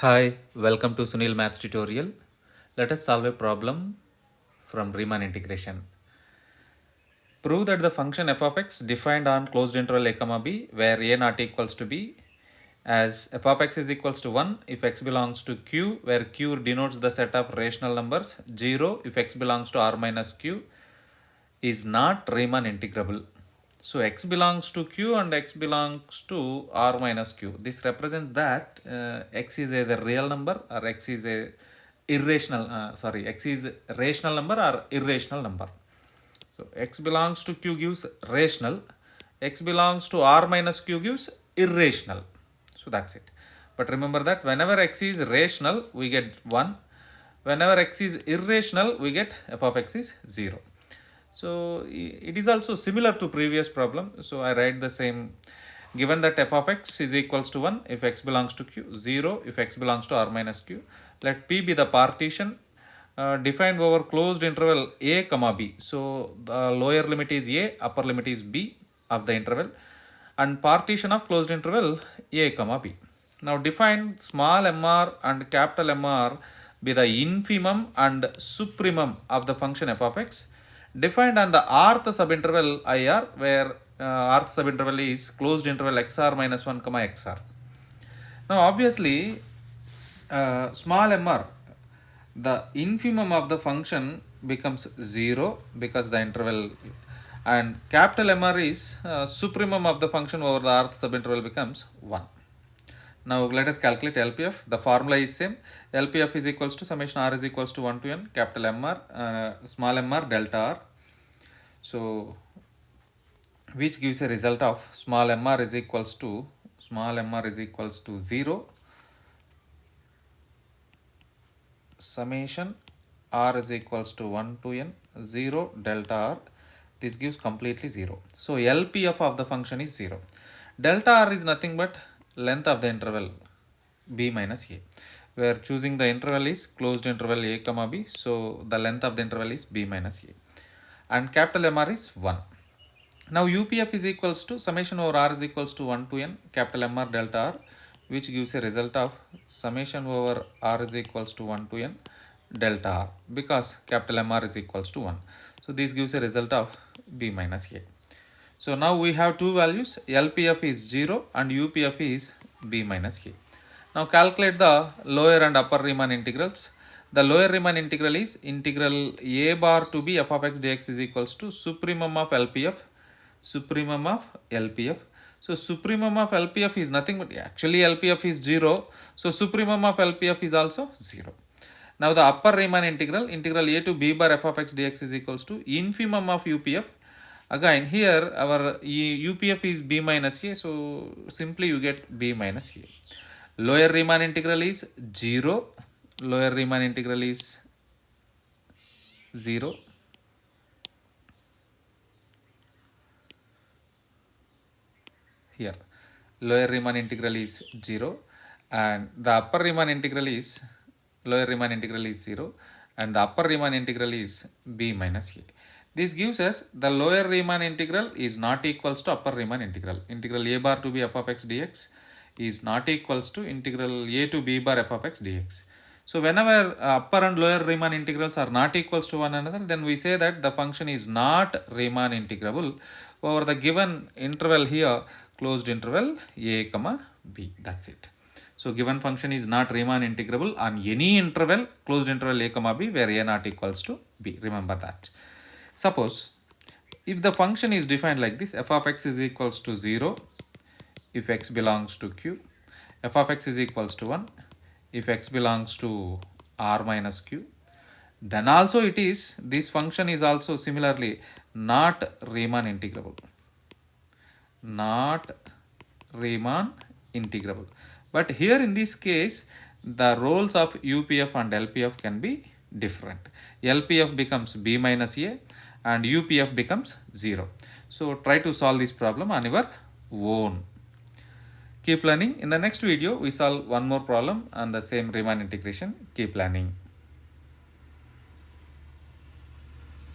Hi, welcome to Sunil Maths tutorial. Let us solve a problem from Riemann integration. Prove that the function f of x defined on closed interval a comma b where a not equals to b as f of x is equals to 1 if x belongs to q where q denotes the set of rational numbers, 0 if x belongs to r minus q is not Riemann integrable. So x belongs to q and x belongs to r minus q. This represents that x is either real number or x is a x is rational number or irrational number. So x belongs to q gives rational, x belongs to r minus q gives irrational. So that's it. But remember that whenever x is rational, we get 1. Whenever x is irrational, we get f of x is 0. So it is also similar to previous problem. So I write the same. Given that f of x is equals to 1 if x belongs to q, 0 if x belongs to r minus q. Let p be the partition defined over closed interval a comma b. So the lower limit is a, upper limit is b of the interval, and partition of closed interval a comma b. Now define small mr and capital Mr be the infimum and supremum of the function f of x defined on the rth subinterval ir where rth subinterval is closed interval xr minus 1 comma xr. Now obviously small mr, the infimum of the function becomes 0 because the interval, and capital Mr is supremum of the function over the rth subinterval becomes 1. Now let us calculate LPF. The formula is same. LPF is equals to summation r is equals to 1 to n capital Mr small mr delta r. So which gives a result of small mr is equals to 0 summation r is equals to 1 to n 0 delta r. This gives completely 0. So LPF of the function is 0. Delta r is nothing but length of the interval b minus a. We are choosing the interval is closed interval a comma b. So the length of the interval is b minus a. And capital Mr is 1. Now UPF is equals to summation over r is equals to 1 to n capital Mr delta r, which gives a result of summation over r is equals to 1 to n delta r because capital Mr is equals to 1. So this gives a result of b minus a. So now we have two values, LPF is 0 and UPF is b minus a. Now calculate the lower and upper Riemann integrals. The lower Riemann integral is integral a bar to b f of x dx is equals to supremum of LPF. Supremum of LPF. So supremum of LPF is nothing but actually LPF is 0. So supremum of LPF is also 0. Now the upper Riemann integral, integral a to b bar f of x dx is equals to infimum of UPF. Again here our UPF is b minus a, so simply you get b minus a. Lower Riemann integral is 0. Lower Riemann integral is 0. Here lower Riemann integral is 0 and the upper Riemann integral is lower Riemann integral is 0 and the upper Riemann integral is b minus a. This gives us the lower Riemann integral is not equals to upper Riemann integral. Integral a bar to b f of x dx is not equals to integral a to b bar f of x dx. So whenever upper and lower Riemann integrals are not equals to one another, then we say that the function is not Riemann integrable over the given interval here, closed interval a comma b. That's it. So given function is not Riemann integrable on any interval closed interval a comma b where a not equals to b. Remember that. Suppose if the function is defined like this, f of x is equals to 0 if x belongs to q, f of x is equals to 1 if x belongs to r minus q, then also it is, this function is also similarly not Riemann integrable. Not Riemann integrable. But here in this case, the roles of UPF and LPF can be different. LPF becomes b minus a and UPF becomes 0. So try to solve this problem on your own. Keep learning. In the next video, we solve one more problem on the same Riemann integration. Keep learning.